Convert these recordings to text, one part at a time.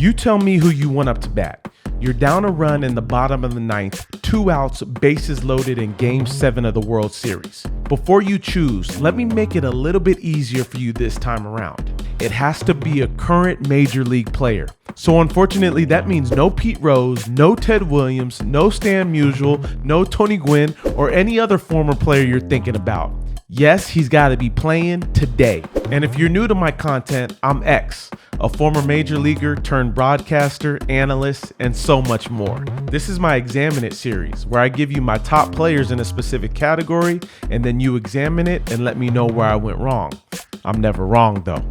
You tell me who you want up to bat. You're down a run in the bottom of the ninth, 2 outs, bases loaded in Game 7 of the World Series. Before you choose, let me make it a little bit easier for you this time around. It has to be a current major league player. So unfortunately, that means no Pete Rose, no Ted Williams, no Stan Musial, no Tony Gwynn, or any other former player you're thinking about. Yes, he's got to be playing today. And if you're new to my content, I'm X, a former major leaguer turned broadcaster, analyst, and so much more. This is my Examine It series, where I give you my top players in a specific category, and then you examine it and let me know where I went wrong. I'm never wrong though.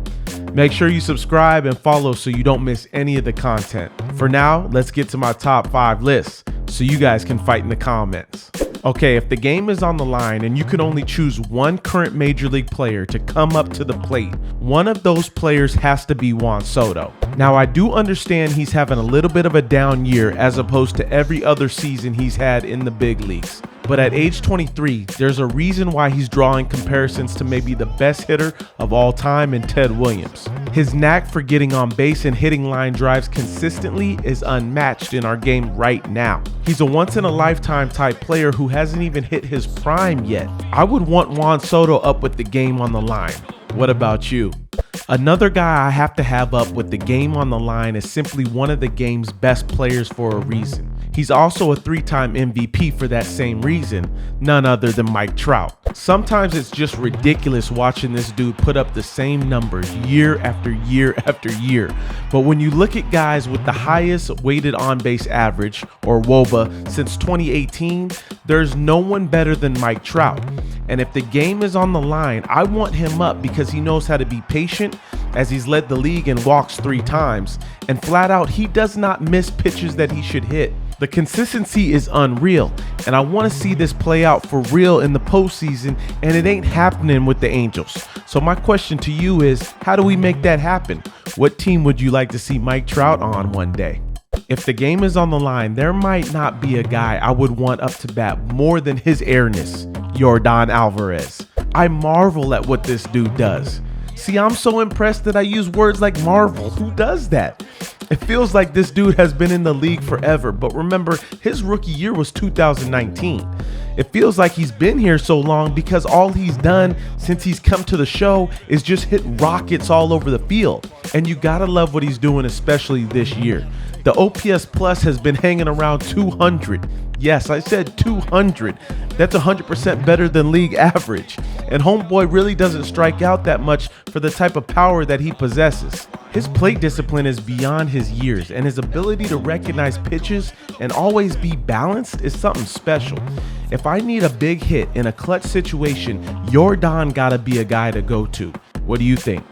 Make sure you subscribe and follow so you don't miss any of the content. For now, let's get to my top 5 list so you guys can fight in the comments. Okay, if the game is on the line and you can only choose one current major league player to come up to the plate, one of those players has to be Juan Soto. Now, I do understand he's having a little bit of a down year as opposed to every other season he's had in the big leagues. But at age 23, there's a reason why he's drawing comparisons to maybe the best hitter of all time in Ted Williams. His knack for getting on base and hitting line drives consistently is unmatched in our game right now. He's a once-in-a-lifetime type player who hasn't even hit his prime yet. I would want Juan Soto up with the game on the line. What about you? Another guy I have to have up with the game on the line is simply one of the game's best players for a reason. He's also a 3-time MVP for that same reason, none other than Mike Trout. Sometimes it's just ridiculous watching this dude put up the same numbers year after year after year. But when you look at guys with the highest weighted on-base average, or WOBA, since 2018, there's no one better than Mike Trout. And if the game is on the line, I want him up because he knows how to be patient, as he's led the league in walks 3 times, and flat out, he does not miss pitches that he should hit. The consistency is unreal, and I want to see this play out for real in the postseason, and it ain't happening with the Angels. So my question to you is, how do we make that happen? What team would you like to see Mike Trout on one day? If the game is on the line, there might not be a guy I would want up to bat more than his airness, Yordan Alvarez. I marvel at what this dude does. See, I'm so impressed that I use words like marvel. Who does that? It feels like this dude has been in the league forever, but remember, his rookie year was 2019. It feels like he's been here so long because all he's done since he's come to the show is just hit rockets all over the field. And you gotta love what he's doing, especially this year. The OPS plus has been hanging around 200. Yes, I said 200. That's 100% better than league average. And homeboy really doesn't strike out that much for the type of power that he possesses. His plate discipline is beyond his years, and his ability to recognize pitches and always be balanced is something special. If I need a big hit in a clutch situation, Yordan gotta be a guy to go to. What do you think?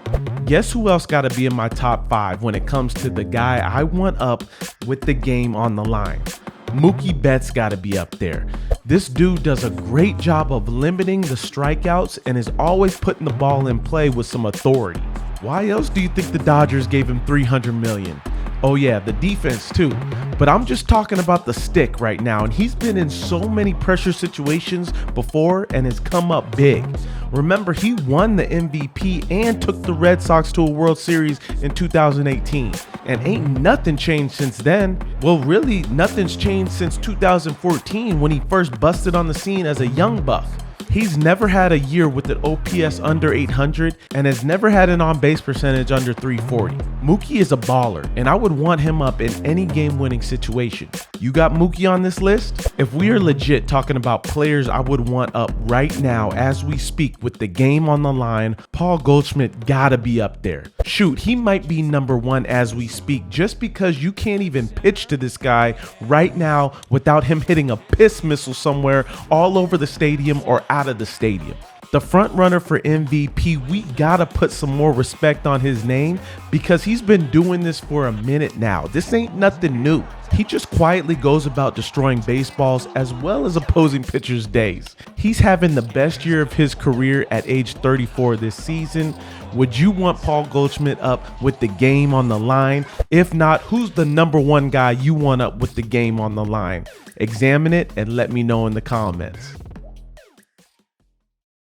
Guess who else gotta be in my top 5 when it comes to the guy I want up with the game on the line? Mookie Betts gotta be up there. This dude does a great job of limiting the strikeouts and is always putting the ball in play with some authority. Why else do you think the Dodgers gave him $300 million? Oh yeah, the defense too. But I'm just talking about the stick right now, and he's been in so many pressure situations before and has come up big. Remember, he won the MVP and took the Red Sox to a World Series in 2018. And ain't nothing changed since then. Well, really, nothing's changed since 2014 when he first busted on the scene as a young buck. He's never had a year with an OPS under 800 and has never had an on-base percentage under 340. Mookie is a baller, and I would want him up in any game-winning situation. You got Mookie on this list? If we are legit talking about players I would want up right now as we speak with the game on the line, Paul Goldschmidt gotta be up there. Shoot, he might be number 1 as we speak just because you can't even pitch to this guy right now without him hitting a piss missile somewhere all over the stadium or out of the stadium. The front runner for MVP, we gotta put some more respect on his name because he's been doing this for a minute now. This ain't nothing new. He just quietly goes about destroying baseballs as well as opposing pitchers' days. He's having the best year of his career at age 34 this season. Would you want Paul Goldschmidt up with the game on the line? If not, who's the number 1 guy you want up with the game on the line? Examine it and let me know in the comments.